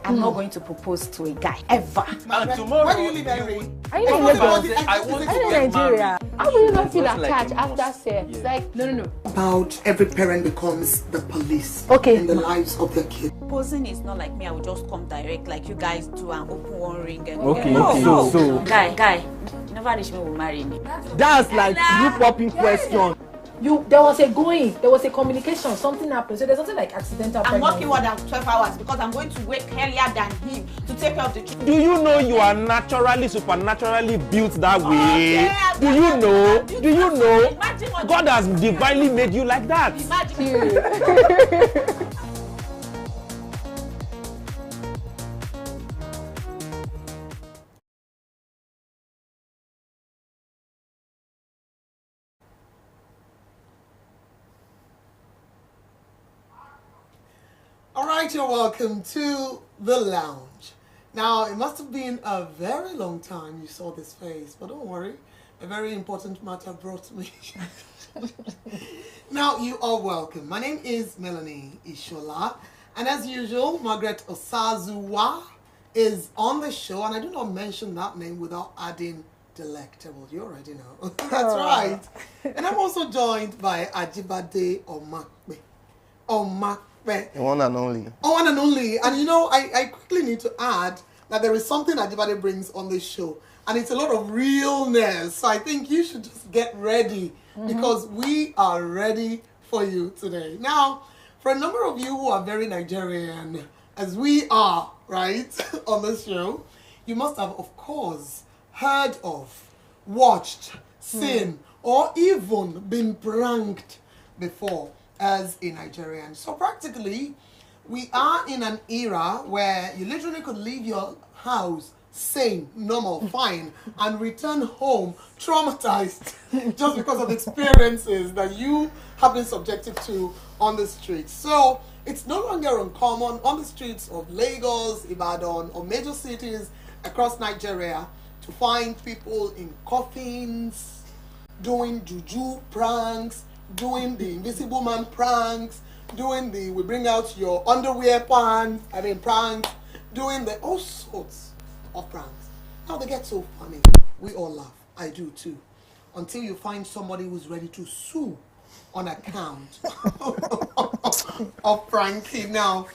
I'm not going to propose to a guy ever. And tomorrow, where do you live, Henry? Are you in Lagos? I want to Are you in get Nigeria? married. How will you not feel Just like attached a after must. sex? Yeah. Like, no. About every parent becomes the police Okay. in the lives of their kids. Proposing is not like me. I will just come direct like you guys do and open one ring. And Okay, no, okay. no. So- Guy, you never reach me will marry me. That's like you popping question. there was a communication, something happened. So there's something like accidental I'm pregnancy. working more than 12 hours because I'm going to wake earlier than him to take care of the children. Do you know you are naturally, supernaturally built that way? yeah, Do you know? Do you know? Imagine what God has divinely made you like that. Imagine. All right, you're welcome to the lounge. Now, it must have been a very long time you saw this face, but don't worry, a very important matter brought me. Now, you are welcome. My name is Melanie Ishola, and as usual, Margaret Osazuwa is on the show, and I do not mention that name without adding delectable. You already know. That's right. And I'm also joined by Ajibade Omakpe. The one and only. Oh, one and only. And you know, I quickly need to add that there is something Ajibade brings on this show. And it's a lot of realness. So I think you should just get ready because we are ready for you today. Now, for a number of you who are very Nigerian, as we are, right, on this show, you must have, of course, heard of, watched, seen, or even been pranked before as a Nigerian. So practically, we are in an era where you literally could leave your house sane, normal, fine, and return home traumatized just because of experiences that you have been subjected to on the streets. So it's no longer uncommon on the streets of Lagos, Ibadan, or major cities across Nigeria to find people in coffins, doing juju pranks, doing the invisible man pranks, doing the we bring out your underwear pranks, doing the all sorts of pranks. Now they get so funny. We all laugh. I do too. Until you find somebody who's ready to sue on account of pranking. Now,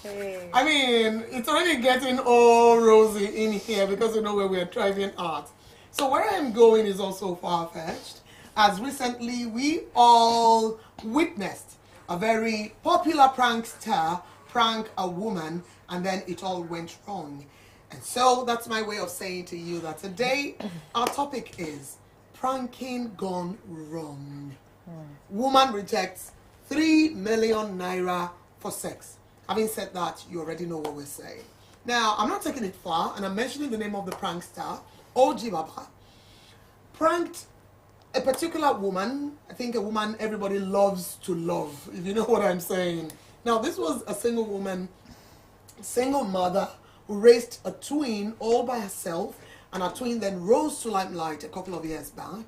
I mean, it's already getting all rosy in here because you know where we're driving at. So where I'm going is also far-fetched, as recently we all witnessed a very popular prankster prank a woman, and then it all went wrong. And so that's my way of saying to you that today our topic is pranking gone wrong. Woman rejects 3 million naira for sex. Having said that, you already know what we're saying. Now, I'm not taking it far, and I'm mentioning the name of the prankster, OG Baba. Pranked a particular woman, I think a woman everybody loves to love, if you know what I'm saying. Now, this was a single woman, single mother, who raised a twin all by herself, and her twin then rose to limelight a couple of years back.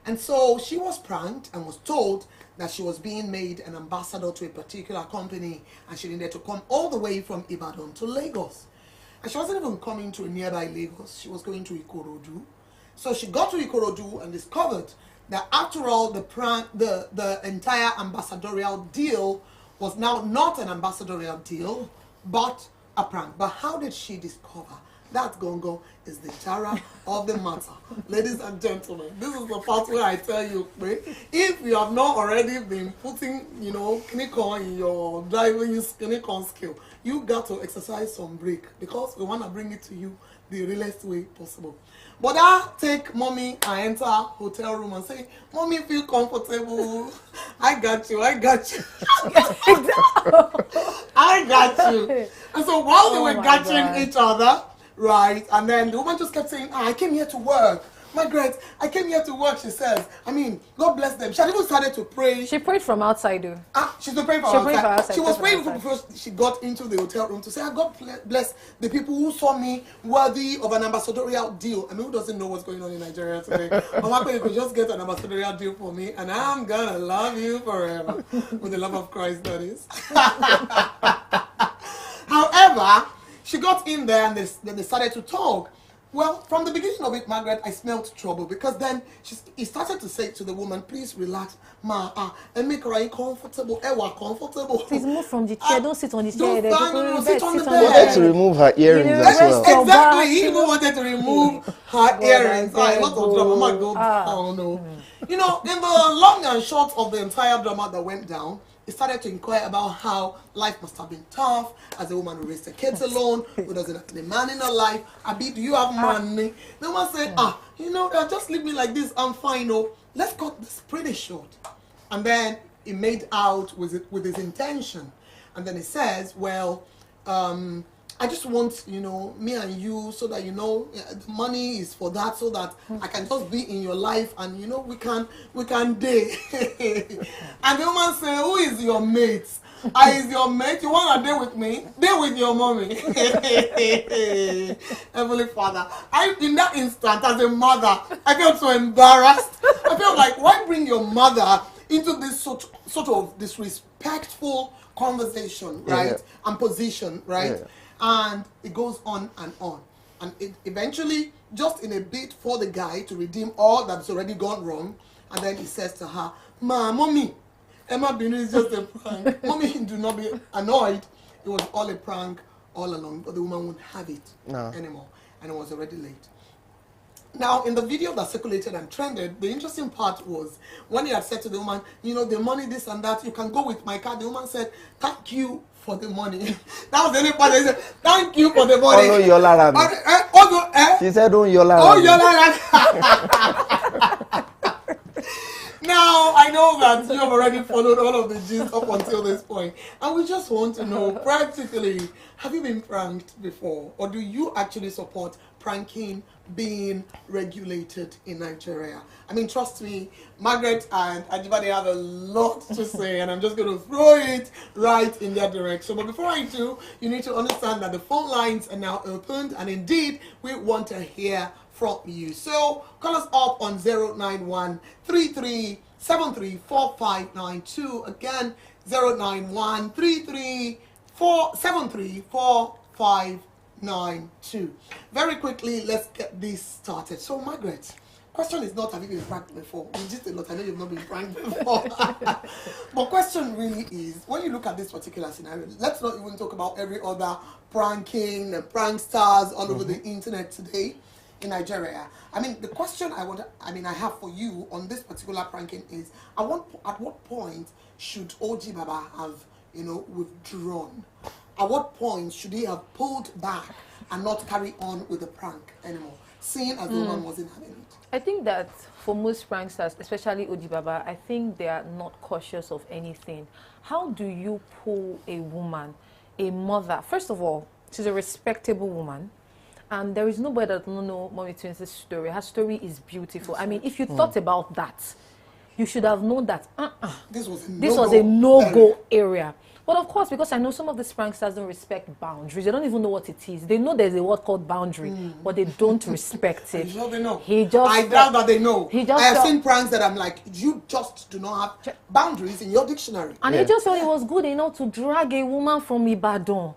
And so she was pranked and was told that she was being made an ambassador to a particular company, and she needed to come all the way from Ibadan to Lagos. And she wasn't even coming to a nearby Lagos, she was going to Ikorodu. So she got to Ikorodu and discovered that after all, the entire ambassadorial deal was now not an ambassadorial deal, but a prank. But how did she discover? That gongo is the jara of the matter. Ladies and gentlemen, this is the part where I tell you, if you have not already been putting, Kinikon in your driving Kinikon skill, you got to exercise some break because we want to bring it to you the realest way possible. But I take mommy and enter hotel room and say, mommy, feel comfortable. I got you. I got you. And so while they were catching each other, right, and then the woman just kept saying, I came here to work. Margaret, I came here to work, she says. I mean, God bless them. She had even started to pray. She prayed from outside, though. She's been praying from outside. She was praying before she got into the hotel room to say, God bless the people who saw me worthy of an ambassadorial deal. I mean, who doesn't know what's going on in Nigeria today? Mama, you could just get an ambassadorial deal for me, and I'm gonna love you forever. With the love of Christ, that is. However, she got in there and then they started to talk. Well, from the beginning of it, Margaret, I smelled trouble because then he started to say to the woman, please relax, and make her comfortable. Comfortable. Please move from the chair. Don't sit on the chair. Sit on the bed. He wanted to remove her earrings as well. Exactly. He even wanted to remove her earrings. A lot of drama. Oh no. You know, in the long and short of the entire drama that went down, he started to inquire about how life must have been tough as a woman who raised her kids alone, who doesn't have any man in her life. Abi, do you have money? The woman said, you know, just leave me like this, I'm fine. Oh, let's cut this pretty short. And then he made out with his intention. And then he says, well, I just want, you know, me and you so that, you know, the money is for that so that I can just be in your life and, you know, we can date. And the woman said, who is your mate? I is your mate? You want to date with me? Date with your mommy. Heavenly Father, in that instant, as a mother, I felt so embarrassed. I felt like, why bring your mother into this sort of disrespectful conversation, right? Yeah. And position, right? Yeah. And it goes on. And it eventually, just in a bid for the guy to redeem all that's already gone wrong, and then he says to her, Mommy, Emma Binu is just a prank. Mommy, do not be annoyed. It was all a prank all along, but the woman wouldn't have it anymore. And it was already late. Now, in the video that circulated and trended, the interesting part was when he had said to the woman, you know, the money, this and that, you can go with my car. The woman said, thank you for the money. That was the only part they said, thank you for the money. Oh, no, Yola. She said, oh, Yola. Oh, Yola. Now, I know that you have already followed all of the gist up until this point. And we just want to know, practically, have you been pranked before? Or do you actually support pranking being regulated in Nigeria? I mean, trust me, Margaret and Ajibade have a lot to say, and I'm just going to throw it right in their direction. But before I do, you need to understand that the phone lines are now opened, and indeed, we want to hear from you. So call us up on 091-3373-4592. Again, 091-33-73-4592. Very quickly, let's get this started. So, Margaret, question is not have you been pranked before? You just a lot. I know you've not been pranked before. But question really is, when you look at this particular scenario, let's not even talk about every other pranking and pranksters all over the internet today in Nigeria. I mean, the question I have for you on this particular pranking is, at what point should OG Baba have, you know, withdrawn? At what point should he have pulled back and not carry on with the prank anymore, seeing as the woman wasn't having it? I think that for most pranksters, especially OG Baba, I think they are not cautious of anything. How do you pull a woman, a mother? First of all, she's a respectable woman. And there is nobody that doesn't know Mommy Twins' story. Her story is beautiful. I mean, if you thought about that, you should have known that this was a no-go area. But of course, because I know some of these pranksters don't respect boundaries. They don't even know what it is. They know there's a word called boundary, but they don't respect it. Sure they know. I doubt that they know. I have seen pranks that I'm like, you just do not have boundaries in your dictionary. And he just thought it was good enough to drag a woman from Ibadan.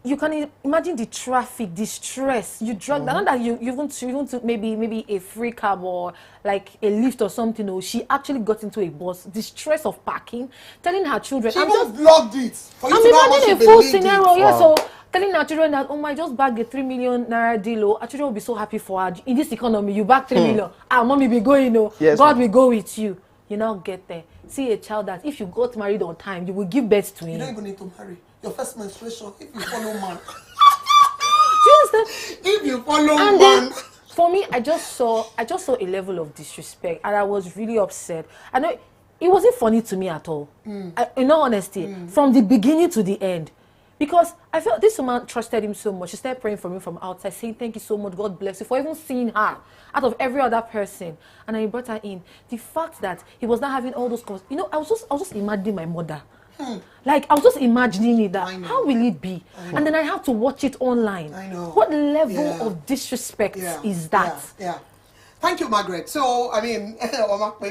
You can imagine the traffic, the stress. You drag that, not that you even took maybe a free cab or like a lift or something. Or she actually got into a bus. The stress of parking, telling her children. She just vlogged it. For you I'm to know imagining how a full she scenario. it. Yeah, so telling her children that, oh my, just bagged a 3 million naira deal. Her children will be so happy for her. In this economy, you bag 3 million. Mommy be going. Yes, God will go with you. You now get there. See a child that if you got married on time, you will give birth to him. You don't even need to marry. Your first menstruation, if you follow man. Do you understand? If you follow man. Then, for me, I just saw a level of disrespect, and I was really upset. I know it wasn't funny to me at all. In all honesty, from the beginning to the end, because I felt this woman trusted him so much. She started praying for me from outside, saying, "Thank you so much, God bless you," for even seeing her out of every other person. And then he brought her in. The fact that he was not having all those calls, you know, I was just imagining my mother. Like, I was just imagining it, that how will it be? And then I have to watch it online. I know. What level of disrespect is that? Yeah. Thank you, Margaret. So, I mean,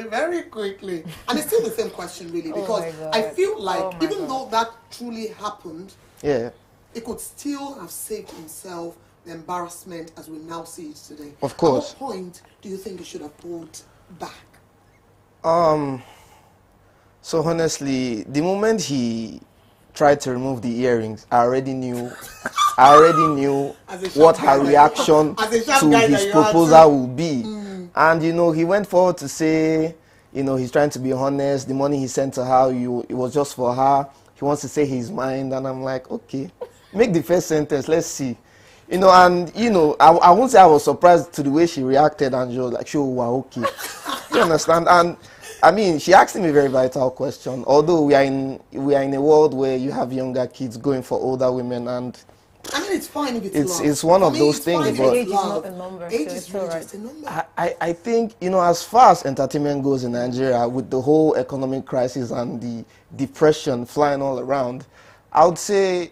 very quickly. And it's still the same question, really, because I feel like, even though that truly happened, it he could still have saved himself the embarrassment as we now see it today. Of course. At what point do you think he should have pulled back? So honestly, the moment he tried to remove the earrings, I already knew what her reaction to his proposal would be. And you know, he went forward to say, you know, he's trying to be honest. The money he sent to her, it was just for her. He wants to say his mind, and I'm like, okay, make the first sentence, let's see. You know, and you know, I won't say I was surprised to the way she reacted, and she was like, sure, we're okay. You understand? And I mean, she asked him a very vital question. Although we are in a world where you have younger kids going for older women, and I mean, it's fine if it's love. It's one of those things, but age is not a number. Age So is it's really all right. just a number. I think, you know, as far as entertainment goes in Nigeria, with the whole economic crisis and the depression flying all around, I would say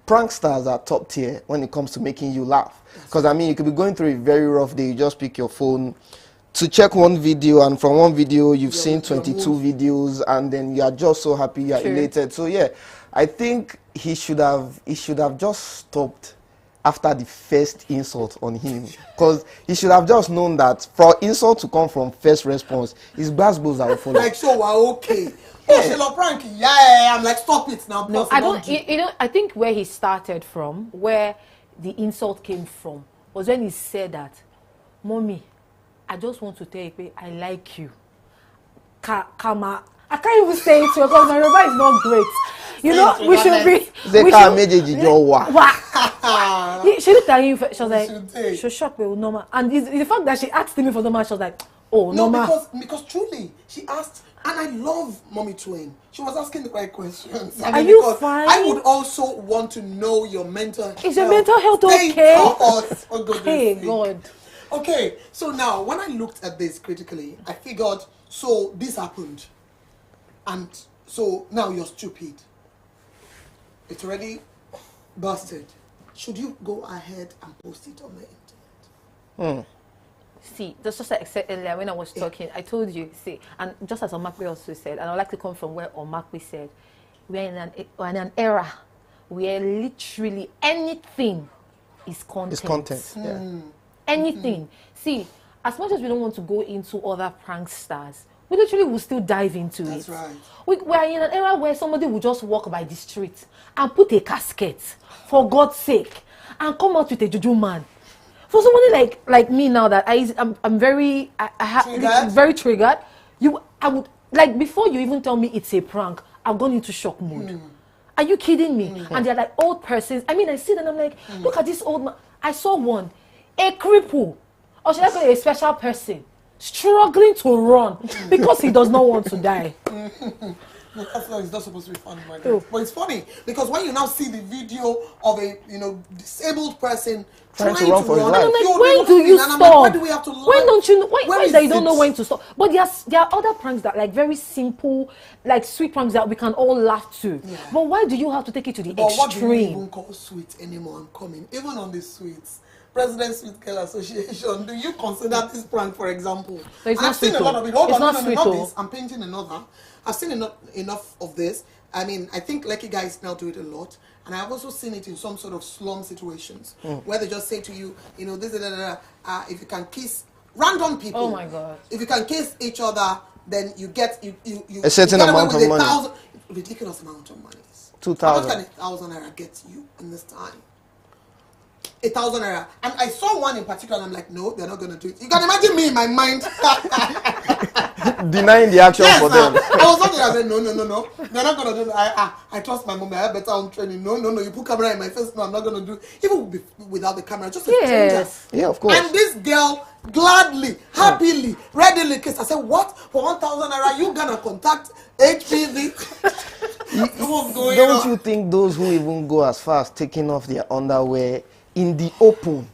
pranksters are top tier when it comes to making you laugh. Because, I mean, you could be going through a very rough day, you just pick your phone to check one video, and from one video you've seen 22 videos, and then you are just so happy, you are elated. So, yeah, I think he should have just stopped after the first insult on him, because he should have just known that for insult to come from first response, his basketballs are follow. Like, so we're okay. Oh, she love prank. Yeah, I'm like, stop it now. No, I don't. You know, I think where he started from, where the insult came from, was when he said that, "Mommy, I just want to tell you, I like you." Kama, I can't even say it because my Yoruba is not great. You know, we should be. She looked at him. She was like, "She shocked me, normal." And the fact that she asked me for normal, she was like, "Oh, normal." No, because truly, she asked, and I love Mommy Twain. She was asking the right questions. Are you fine? I would also want to know your mental health. Is your mental health okay? Oh, goodness Hey, sake. God. Okay, so now when I looked at this critically, I figured, so this happened, and so now you're stupid. It's already busted. Should you go ahead and post it on the internet? See, that's just like I said earlier when I was talking. I told you, see, and just as Omakwe also said, and I'd like to come from where Omakwe said, we're in an era where literally anything is content. It's content, yeah. Anything. See, as much as we don't want to go into other pranksters, we literally will still dive into it. That's right. We're in an era where somebody will just walk by the street and put a casket, for God's sake, and come out with a juju man. For somebody like me now that I'm very very triggered. I would like, before you even tell me it's a prank, I've gone into shock mode. Are you kidding me? And they're like old persons. I mean, I see them and I'm like, look at this old man. I saw one, a cripple, or should I call it a special person, struggling to run because he does not want to die. That's why it's not supposed to be funny, my God. But it's funny because when you now see the video of a disabled person trying to run for his life, I'm like, when do you stop? Like, why do we have to? When don't you? Why is that you don't know when to stop? But there are other pranks that like very simple, like sweet pranks that we can all laugh to. Yeah. But why do you have to take it to the extreme? What do you even call sweet anymore? I'm coming. Even on the sweets. President Sweet Girl Association, do you consider this prank, for example? No, I've seen a lot of it. Hold on, not this. I'm painting another. I've seen enough of this. I mean, I think lucky guys now do it a lot. And I've also seen it in some sort of slum situations where they just say to you, you know, this, if you can kiss random people. Oh my God. If you can kiss each other, then you get you a certain amount of money. Ridiculous amount of money. 2,000. How much can 1,000 naira get you in this time? 1,000 naira. And I saw one in particular, and I'm like, no, they're not going to do it. You can imagine me in my mind. Denying the action for them. I was looking at them, no. They're not going to do it. I trust my mom. I have better home training. No. You put camera in my face. No, I'm not going to do it. Even without the camera, just a stranger. Yeah, of course. And this girl gladly, happily, readily kissed. I said, what? For 1,000 naira, you going to contact HPV? Don't you think those who even go as far as taking off their underwear in the open?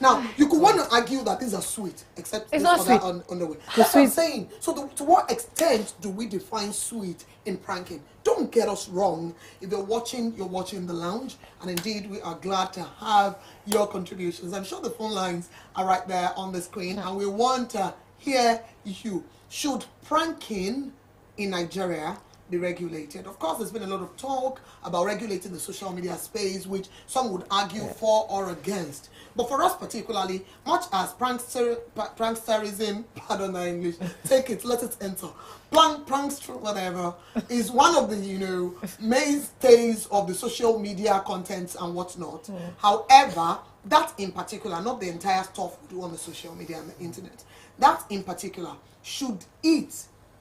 Now, you could want to argue that these are sweet, except it's not sweet. Underwear. That's what I'm saying. So to what extent do we define sweet in pranking? Don't get us wrong. If you're watching The Lounge. And indeed, we are glad to have your contributions. I'm sure the phone lines are right there on the screen. And we want to hear you. Should pranking in Nigeria be regulated. Of course, there's been a lot of talk about regulating the social media space, which some would argue for or against. But for us particularly, much as pranksterism, pardon my English, take it, let it enter, prankster, whatever, is one of the, you know, mainstays of the social media content and whatnot. However, that in particular, not the entire stuff we do on the social media and the internet, that in particular should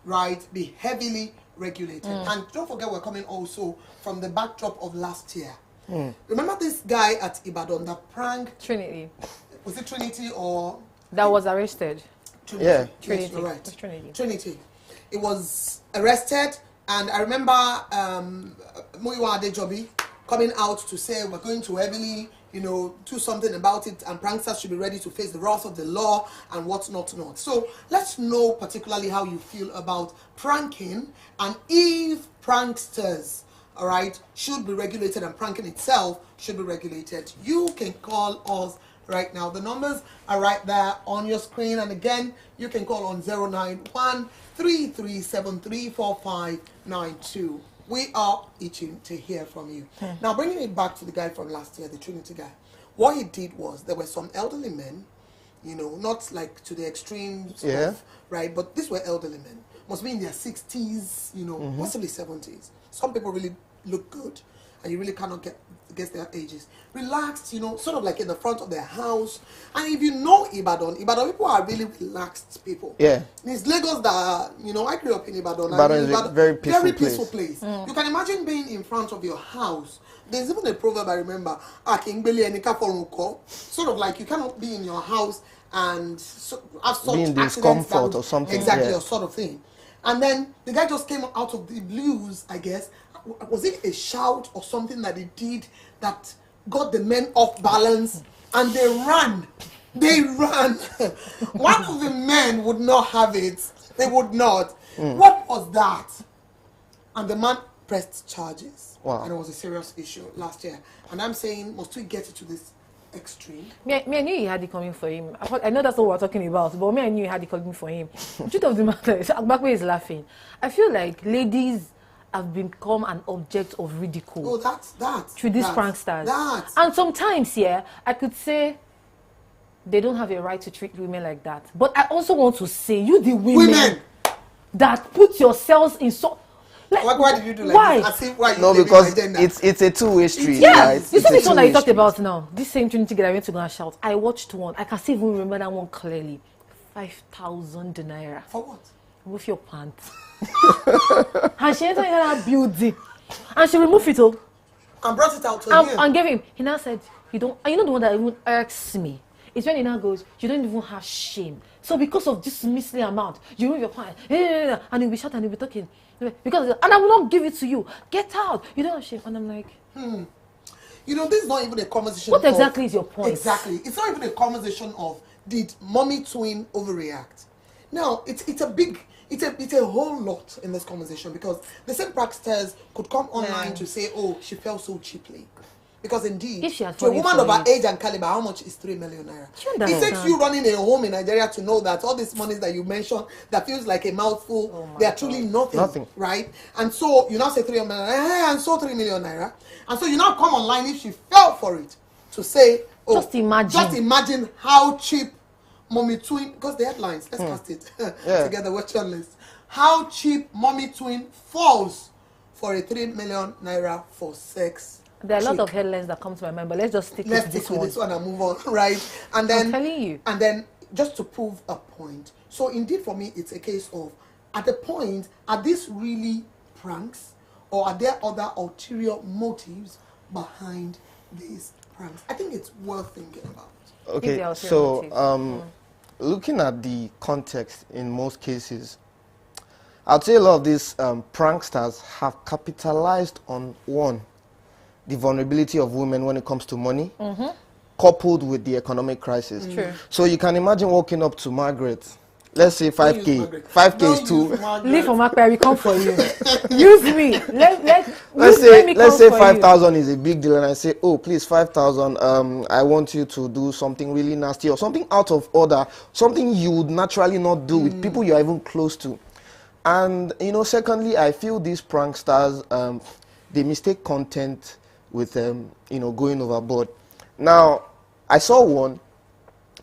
right, be heavily regulated. And don't forget, we're coming also from the backdrop of last year. Remember this guy at Ibadan that pranked Trinity. Was it Trinity or that was arrested? Trinity. Yeah, Trinity. Yes, you're right. Trinity. Trinity. It was arrested, and I remember Muyiwa Adejobi coming out to say we're going to heavily, you know, do something about it, and pranksters should be ready to face the wrath of the law and what's not. So let's know particularly how you feel about pranking, and if pranksters, all right, should be regulated and pranking itself should be regulated. You can call us right now. The numbers are right there on your screen, and again, you can call on 091-3373-4592. We are itching to hear from you. Now, bringing it back to the guy from last year, the Trinity guy, what he did was there were some elderly men, you know, not like to the extremes, right? But these were elderly men, must be in their 60s, you know, possibly 70s. Some people really look good, and you really cannot guess their ages. Relaxed, you know, sort of like in the front of their house. And if you know Ibadan people are really relaxed people. Yeah. It's Lagos that, you know, I grew up in Ibadan. Ibadan is a very peaceful place. You can imagine being in front of your house. There's even a proverb I remember, sort of like you cannot be in your house and have such be in accidents discomfort or something. Exactly, or sort of thing. And then the guy just came out of the blues, I guess. Was it a shout or something that he did that got the men off balance, and they ran? They ran. One of the men would not have it. They would not. What was that? And the man pressed charges. Wow. And it was a serious issue last year. And I'm saying, must we get it to this extreme? Me, I knew he had it coming for him. I know that's what we're talking about, but me, I knew he had it coming for him. The truth of the matter is, Agbakwe is laughing. I feel like ladies have become an object of ridicule. Oh, that's through these pranksters. And sometimes, I could say they don't have a right to treat women like that. But I also want to say, you the women that put yourselves in so. Like, why did you do like why? this? I see why you No, because it's a two-way street. Yeah, right? you see this one that you talked street. about now. This same Trinity that I went to go and shout. I watched one. I can still even remember that one clearly. 5,000 naira. For what? With your pants. And she entered that building. And she removed it all. And brought it out to him. And gave him. He now said, you don't. And you know the one that even irks me? It's when he now goes, you don't even have shame. So because of this measly amount, you remove your pants. And he'll be shouting and he'll be talking. Because, and I will not give it to you. Get out. You don't have shame. And I'm like, You know, this is not even a conversation. What exactly is your point? Exactly. It's not even a conversation of, did mommy twin overreact? No, it's a whole lot in this conversation, because the same pranksters could come online to say, oh, she fell so cheaply. Because indeed, to a woman of her age and caliber, how much is 3 million naira? It takes you running a home in Nigeria to know that all these monies that you mentioned that feels like a mouthful, they are truly nothing. Right? And so you now say 3 million naira, and so 3 million naira. And so you now come online, if she fell for it, to say, oh, just imagine how cheap mommy twin, because the headlines, let's cast it together, watch your list. How cheap mommy twin falls for a 3 million naira for sex. There are a lot of headlines that come to my mind, but let's just stick with this one and move on, right? And then, I'm telling you. And then, just to prove a point. So, indeed, for me, it's a case of, at the point, are these really pranks, or are there other ulterior motives behind these pranks? I think it's worth thinking about. Okay, so looking at the context in most cases, I'd say a lot of these pranksters have capitalized on the vulnerability of women when it comes to money, coupled with the economic crisis. True. So you can imagine walking up to Margaret, let's say 5K. 5K is too. Leave for Margaret, we come for you. Use me. Let's say 5,000 is a big deal, and I say, oh, please, 5,000. I want you to do something really nasty or something out of order, something you would naturally not do with people you are even close to. And, you know, secondly, I feel these pranksters, they mistake content with, you know, going overboard. Now, I saw one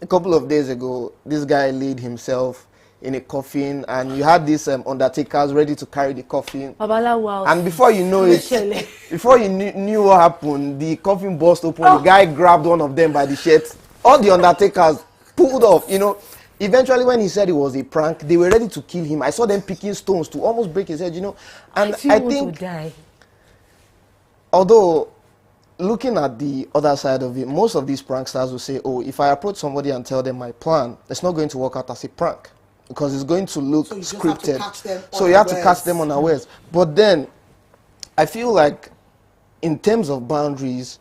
a couple of days ago. This guy laid himself in a coffin, and you had these undertakers ready to carry the coffin. And before you know it, before you knew what happened, the coffin burst open. The guy grabbed one of them by the shirt. All the undertakers pulled off, you know. Eventually, when he said it was a prank, they were ready to kill him. I saw them picking stones to almost break his head, you know. And I think, although looking at the other side of it, most of these pranksters will say, oh, if I approach somebody and tell them my plan, it's not going to work out as a prank because it's going to look scripted. So you have to catch them unawares. But then, I feel like in terms of boundaries,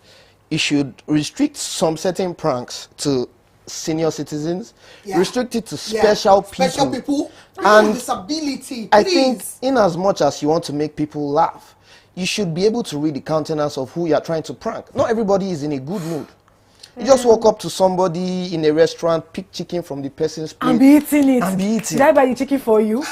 you should restrict some certain pranks to senior citizens, restrict it to special people and disability. I think in as much as you want to make people laugh, you should be able to read the countenance of who you are trying to prank. Not everybody is in a good mood. You just walk up to somebody in a restaurant, pick chicken from the person's plate and be eating it. And be eating. Did I buy the chicken for you?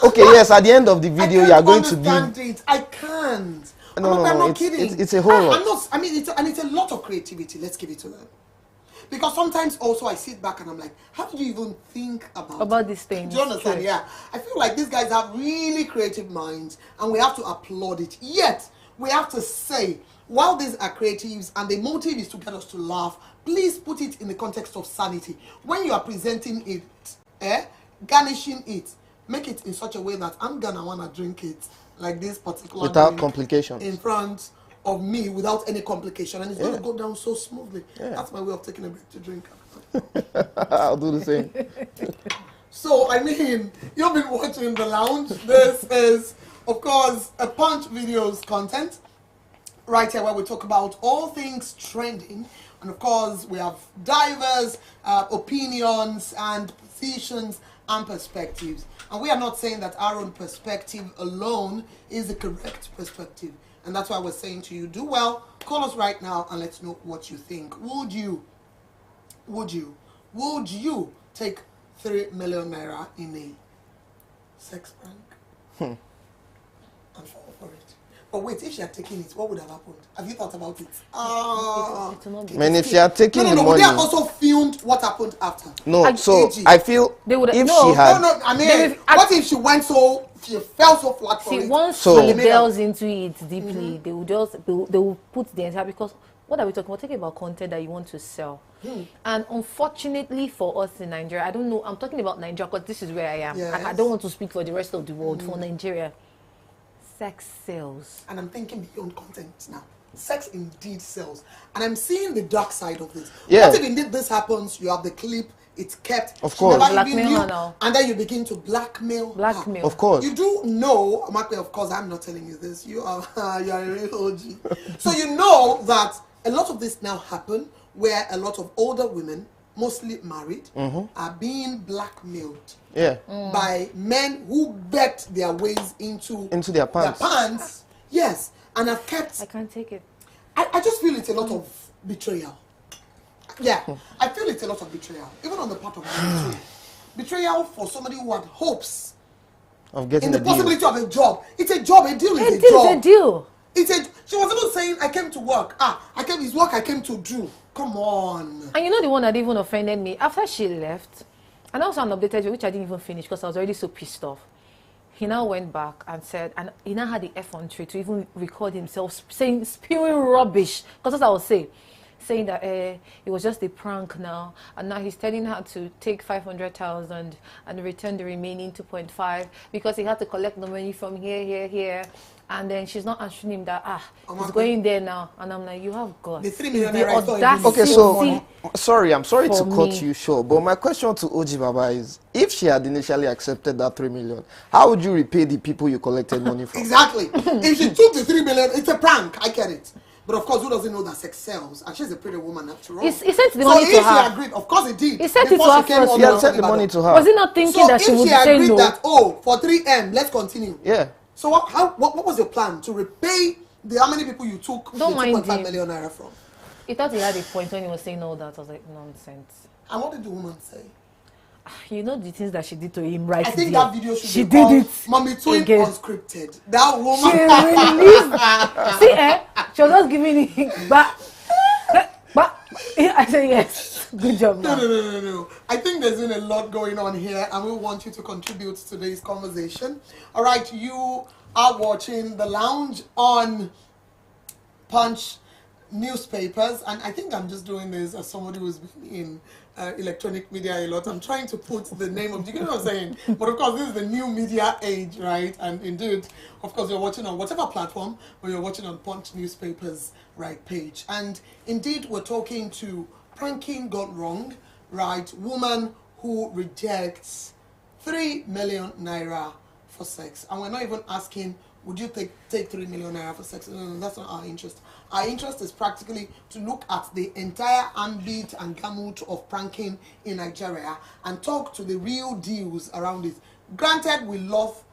Okay, yes, at the end of the video you are going to give it. I can't. No, I'm not kidding. It's a whole lot. I mean, it's a lot of creativity. Let's give it to them. Because sometimes also I sit back and I'm like, how did you even think about these things? Do you understand? True. Yeah. I feel like these guys have really creative minds and we have to applaud it. Yet, we have to say, while these are creatives and the motive is to get us to laugh, please put it in the context of sanity. When you are presenting it, garnishing it, make it in such a way that I'm gonna wanna drink it like this particular without complications in front of me without any complication, and it's going to go down so smoothly. That's my way of taking a break to drink. I'll do the same. So, I mean, you've been watching The Lounge. This is, of course, a Punch Videos content right here where we talk about all things trending. And, of course, we have diverse opinions and positions and perspectives. And we are not saying that our own perspective alone is the correct perspective. And that's why we're saying to you, do well, call us right now and let's know what you think. Would you take 3 million naira in a sex prank? And fall for it. But wait, if she had taken it, what would have happened? Have you thought about it? Man, if she had taken the money... Would they have also filmed what happened after? No, I feel they would if she had... I mean, what if she went she fell so flat for it? Once she delves into it deeply, they will put the entire... Because what are we talking about? We're talking about content that you want to sell. And unfortunately for us in Nigeria, I don't know, I'm talking about Nigeria because this is where I am. Yes. And I don't want to speak for the rest of the world. For Nigeria, sex sells. And I'm thinking beyond content now. Sex indeed sells. And I'm seeing the dark side of this. Yeah. What if indeed this happens, you have the clip, it's kept. Of course. Blackmail her now. And then you begin to blackmail her. Of course. You do know, Mark, of course, I'm not telling you this. You are a real OG. So you know that a lot of this now happen where a lot of older women, mostly married, are being blackmailed by men who bet their ways into their pants. Yes, and have kept... I can't take it. I just feel it's a lot of betrayal. Yeah, I feel it's a lot of betrayal, even on the part of men too. Betrayal for somebody who had hopes of getting in the a deal. possibility of a job. It's a job, a deal is a job. It's a deal. She was even saying, I came to work. It's work I came to do. Come on. And you know the one that even offended me? After she left, and also an updated video, which I didn't even finish because I was already so pissed off. He now went back and said, and he now had the F-on-3 to even record himself spewing rubbish. Because that's what I was saying that it was just a prank now, and now he's telling her to take 500,000 and return the remaining 2.5 because he had to collect the money from here, and then she's not answering him that he's going there now, and I'm like, you have got the 3 million. Okay, so I'm sorry to cut you short, but my question to OG Baba is, if she had initially accepted that 3 million, how would you repay the people you collected money from? Exactly. If she took the 3 million, it's a prank. I get it. But of course, who doesn't know that sex sells? And she's a pretty woman after all. He sent the money to her. So if she agreed, of course it did. He sent it to her first. He had sent the money to her. Was he not thinking that she would say no? So if she agreed that, for 3M, let's continue. Yeah. So what was your plan? To repay how many people you took the 2.5 million naira from? He thought he had a point when he was saying all that. I was like, nonsense. And what did the woman say? You know the things that she did to him, right? I think there. that video should she be did called it. Mommy Twin again. Unscripted. That woman. She released. See, she was not giving it back. But I say yes. Good job. No. I think there's been a lot going on here, and we want you to contribute to today's conversation. All right, you are watching The Lounge on Punch newspapers, and I think I'm just doing this as somebody who's been in electronic media a lot. I'm trying to put the name of, you know what I'm saying? But of course, this is the new media age, right? And indeed, of course, you're watching on whatever platform, or you're watching on Punch newspapers, right, page. And indeed, we're talking to Pranking Gone Wrong, right? Woman who rejects 3 million naira for sex. And we're not even asking, would you take 3 million naira for sex? No, that's not our interest. Our interest is practically to look at the entire ambit and gamut of pranking in Nigeria and talk to the real deals around it. Granted, we love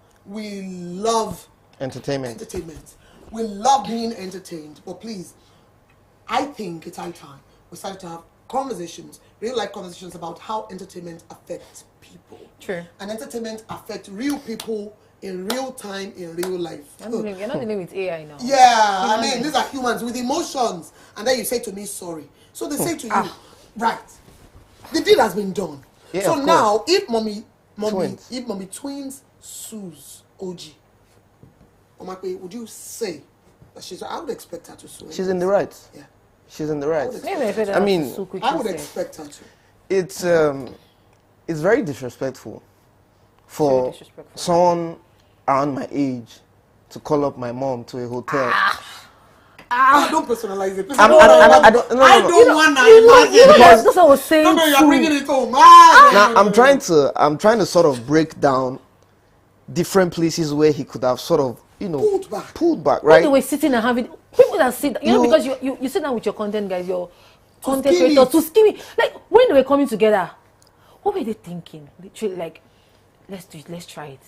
entertainment. We love being entertained, but please, I think it's high time we started to have conversations, real life conversations about how entertainment affects people. True. And entertainment affects real people in real time, in real life. You're not dealing with AI now. Yeah, I mean, these are humans with emotions. And then you say to me, sorry. So they say to you, right, the deal has been done. Yeah, so now, if mommy twins sues OG, Omakwe, would you say that she's, I would expect her to sue. She's in the right. Yeah. She's in the right. I mean, I would expect her to. It's very disrespectful for someone around my age to call up my mom to a hotel. Don't personalize it. I don't want to imagine. That's what I was saying. No, you're bringing it home. Now I'm trying to sort of break down different places where he could have sort of, pulled back, right? When they were sitting and having people that sit, because you sit down with your content guys, your content creators to scheme. Like when they were coming together, what were they thinking? Literally, like, let's do it, let's try it.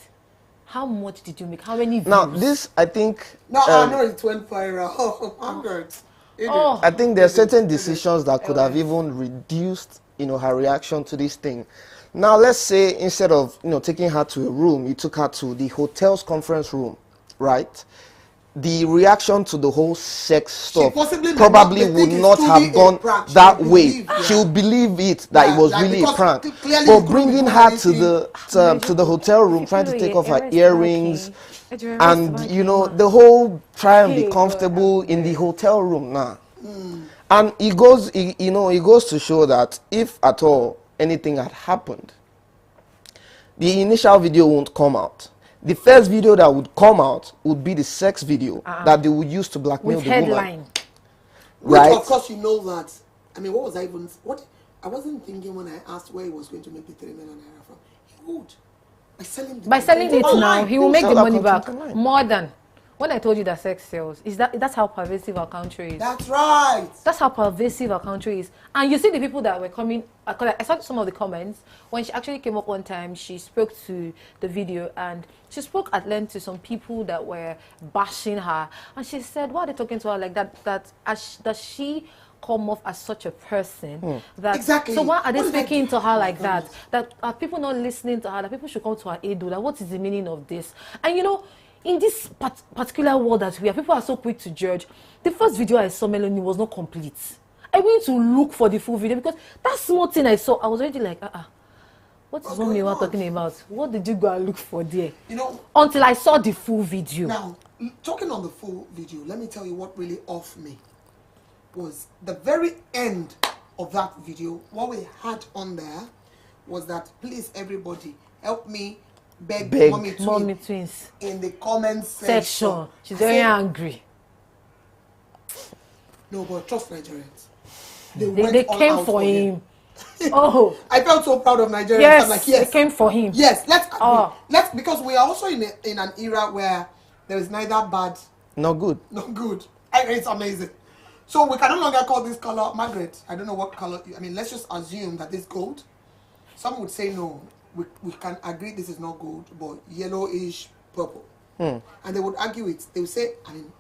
How much did you make? How many views? Now this, I think. No, I know it went viral. Oh, I'm good. I think there are certain decisions that could have even reduced, her reaction to this thing. Now let's say instead of taking her to a room, you took her to the hotel's conference room, right? The reaction to the whole sex stuff probably would not have gone that way. She would believe it that it was really a prank. But bringing her to the hotel room, trying to take off her earrings, and the whole try and be comfortable in the hotel room now. And it goes to show that if at all anything had happened, the initial video won't come out. The first video that would come out would be the sex video that they would use to blackmail with the headline. woman. Right? Which of course you know that. I mean, I wasn't thinking when I asked where he was going to make the 3 million naira from. He would. By selling it now, he will make the money back. More than. When I told you that sex sells, that's how pervasive our country is. That's right. That's how pervasive our country is. And you see the people that were coming, I saw some of the comments. When she actually came up one time, she spoke to the video and she spoke at length to some people that were bashing her. And she said, why are they talking to her like that? Does she come off as such a person? Exactly. So why are they speaking to her like that? That are people not listening to her? That people should come to her aid? That what is the meaning of this? And in this particular world that we are, people are so quick to judge. The first video I saw, Melanie, was not complete. I went to look for the full video because that small thing I saw, I was already like, what is what you are talking about? What did you go and look for there? Until I saw the full video. Now, talking on the full video, let me tell you what really off me was the very end of that video. What we had on there was that, please, everybody, help me beg mommy twins in the comment section. She's very angry. No, but trust Nigerians. They came for him. I felt so proud of Nigerians. Yes, I'm like, yes, they came for him. Yes, let's because we are also in an era where there is neither bad nor good. It's amazing. So we can no longer call this color Margaret. I don't know what color. I mean, let's just assume that it's gold. Some would say no. We can agree this is not gold, but yellowish purple. And they would argue it. They would say, I mean,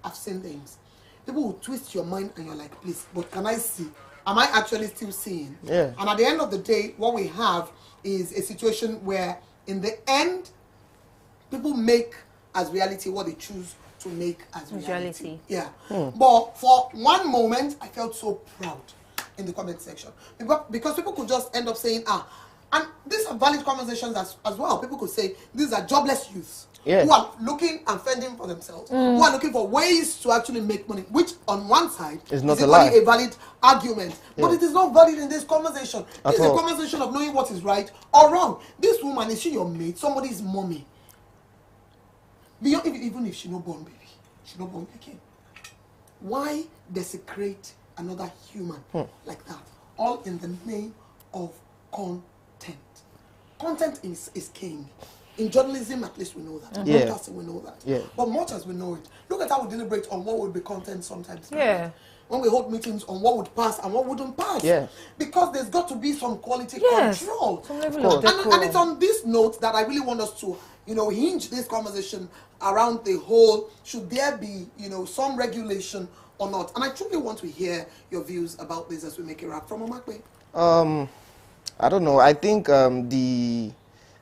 I've seen things. People will twist your mind and you're like, please, but can I see? am I actually still seeing? Yeah. And at the end of the day, what we have is a situation where, in the end, people make as reality what they choose to make as reality. Yeah. But for one moment, I felt so proud in the comment section because people could just end up saying, and these are valid conversations as well. People could say these are jobless youths who are looking and fending for themselves, who are looking for ways to actually make money, which on one side is not a valid argument, but it is not valid in this conversation. This is a conversation of knowing what is right or wrong. This woman, is she your mate? Somebody's mommy? Even if she no born baby, she no born again. Why desecrate another human like that? All in the name of content. Content is king. In journalism, at least we know that. In broadcasting, we know that. But much as we know it, look at how we deliberate on what would be content sometimes. When we hold meetings on what would pass and what wouldn't pass. Because there's got to be some quality control. And it's on this note that I really want us to, hinge this conversation around the whole, should there be, some regulation or not? And I truly want to hear your views about this as we make a wrap. From Omakwe. I don't know. I think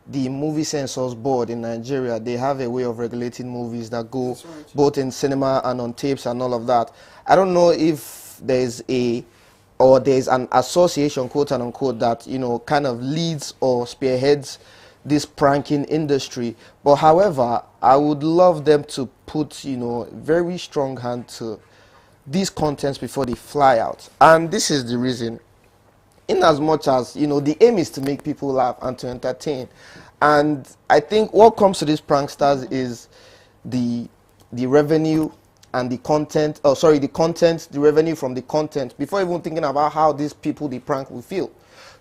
the movie censors board in Nigeria, they have a way of regulating movies that go both in cinema and on tapes and all of that. I don't know if there's an association, quote and unquote, that kind of leads or spearheads this pranking industry. But however, I would love them to put very strong hand to these contents before they fly out. And this is the reason. In as much as the aim is to make people laugh and to entertain, and I think what comes to these pranksters is the revenue and the content. The revenue from the content before even thinking about how these people they prank will feel.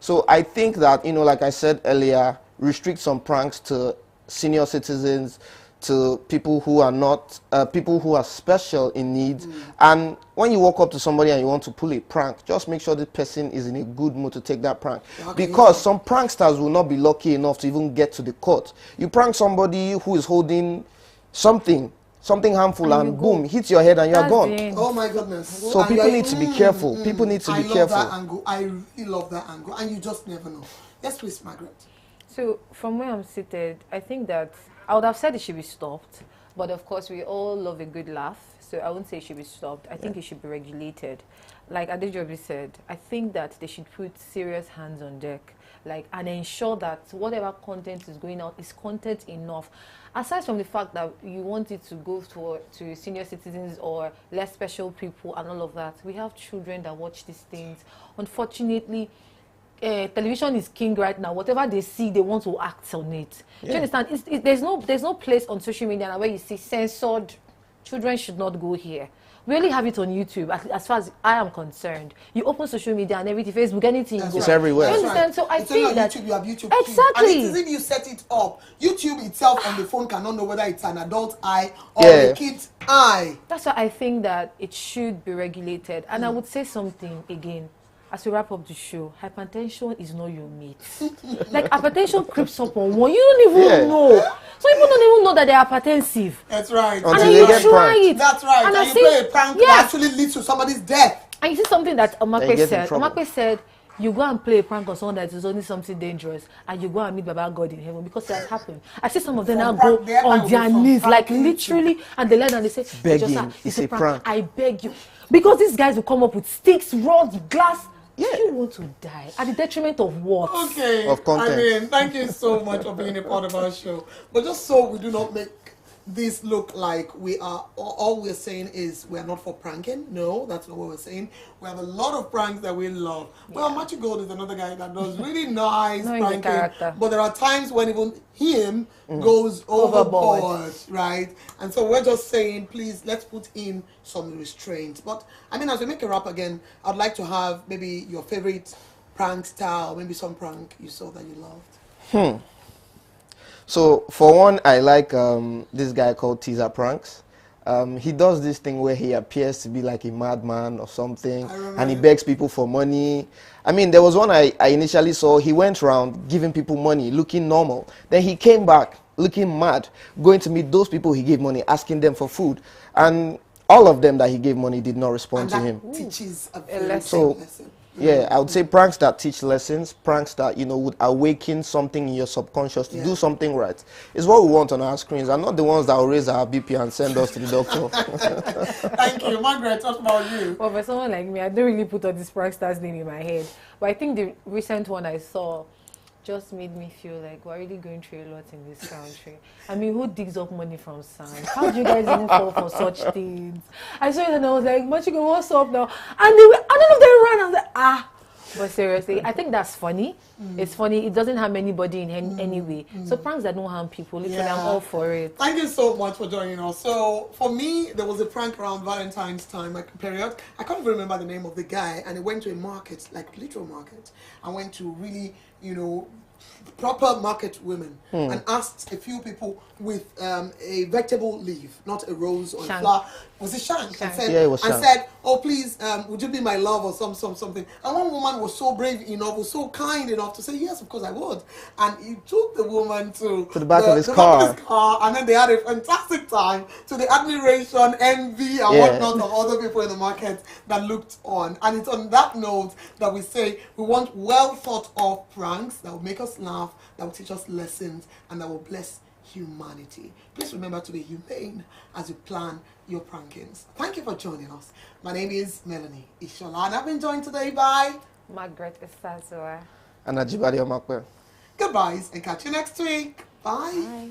So I think that like I said earlier, restrict some pranks to senior citizens, to people who are not people who are special in needs. And when you walk up to somebody and you want to pull a prank, just make sure the person is in a good mood to take that prank, because some pranksters will not be lucky enough to even get to the court. You prank somebody who is holding something harmful, and boom, hits your head and you're gone. Oh my goodness. So people need to be careful. People need to be careful. I love that angle. I really love that angle, and you just never know. Yes, please, Margaret. So from where I'm seated, I think that I would have said it should be stopped, but of course we all love a good laugh, so I wouldn't say it should be stopped. I think it should be regulated. Like Adejobi said, I think that they should put serious hands on deck, and ensure that whatever content is going out is content enough. Aside from the fact that you want it to go to senior citizens or less special people and all of that, we have children that watch these things. Unfortunately, television is king right now. Whatever they see, they want to act on it. Do you understand? There's no place on social media where you see censored. Children should not go here. We only have it on YouTube, as far as I am concerned. You open social media and everything, Facebook, anything. It's everywhere. That's you understand? So I think that YouTube, you have YouTube. Exactly. And it's as if you set it up. YouTube itself on the phone cannot know whether it's an adult eye or a kid's eye. That's why I think that it should be regulated. And I would say something again. As we wrap up the show, hypertension is not your mate. Hypertension creeps up on one. You don't even know. Some people don't even know that they're hypertensive. That's right. And then you try it. That's right. And you play a prank that actually leads to somebody's death. And you see something that Omakwe said. Omakwe said, you go and play a prank on someone that is only something dangerous, and you go and meet Baba God in heaven, because it has happened. I see some of them now go on their knees, literally, and they lie down and they say, begging, it's a prank. I beg you. Because these guys will come up with sticks, rods, glass. You want to die at the detriment of what? Okay. Of content. I mean, thank you so much for being a part of our show. But just so we do not make this look like we are, all we're saying is we're not for pranking. No, that's not what we're saying. We have a lot of pranks that we love. Well, Matthew Gold is another guy that does really nice pranking. But there are times when even him goes overboard, right? And so we're just saying, please, let's put in some restraints. But, I mean, as we make a wrap again, I'd like to have maybe your favorite prank style, maybe some prank you saw that you loved. So, for one, I like this guy called Teaser Pranks. He does this thing where he appears to be like a madman or something, and he begs people for money. I mean, there was one I initially saw. He went around giving people money, looking normal. Then he came back looking mad, going to meet those people he gave money, asking them for food. And all of them that he gave money did not respond to him. Teaches a very lesson. Yeah, I would say pranks that teach lessons, pranks that, you know, would awaken something in your subconscious to do something right. Is what we want on our screens, and not the ones that will raise our BP and send us to the doctor. Thank you. Margaret, what about you? Well, for someone like me, I don't really put all this pranksters name in my head. But I think the recent one I saw just made me feel like we're really going through a lot in this country. I mean, who digs up money from sand? How do you guys even fall for such things? I saw it and I was like, Machigo, what's up now? And they were, I don't know if they ran. I was like, ah. But seriously, I think that's funny. It's funny. It doesn't harm anybody in any way. So pranks that don't harm people, literally, I'm all for it. Thank you so much for joining us. So for me, there was a prank around Valentine's time period. I can't even remember the name of the guy, and he went to a market, like literal market. I went to really, you know, proper market women and asked a few people with a vegetable leaf, not a rose or a flower. Was it shank? And said, yeah, it was shank. And said, oh please, would you be my love or something? And one woman was so brave enough, was so kind enough to say, yes, of course I would. And he took the woman to the back of his car. And then they had a fantastic time, to the admiration, envy, and whatnot of other people in the market that looked on. And it's on that note that we say we want well thought of pranks that will make us laugh, that will teach us lessons, and that will bless humanity. Please remember to be humane as you plan your prankings. Thank you for joining us. My name is Melanie Ishola, and I've been joined today by Margaret Esazoa and Ajibade Omakwe. Goodbyes, and catch you next week. Bye. Bye.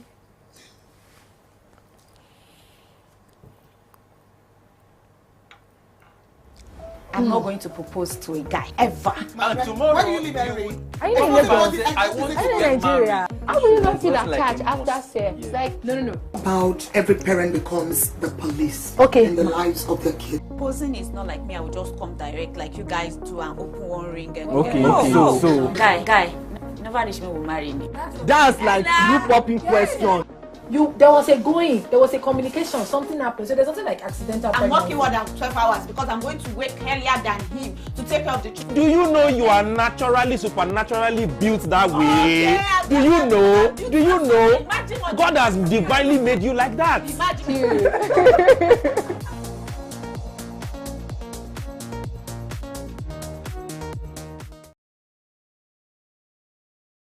I'm not going to propose to a guy ever. And tomorrow, Where do you live, Henry? Are you in Lagos? I want to Are you in get Nigeria? married. How will you not feel Just like attached a after must. sex? Yeah. Like, no. About every parent becomes the police Okay. in the lives of their kids. Proposing is not like me. I will just come direct like you guys do and open one ring. And Okay, no, okay. no. So- Guy, you never reach me will marry me. That's like you popping question. There was a communication, something happened. So there's something like accidental I'm pregnancy. working more than 12 hours because I'm going to wake earlier than him to take care of the children. Do you know you are naturally, supernaturally built that way? yeah, Do you know? Do you know? Imagine what God has divinely made you like that. Imagine.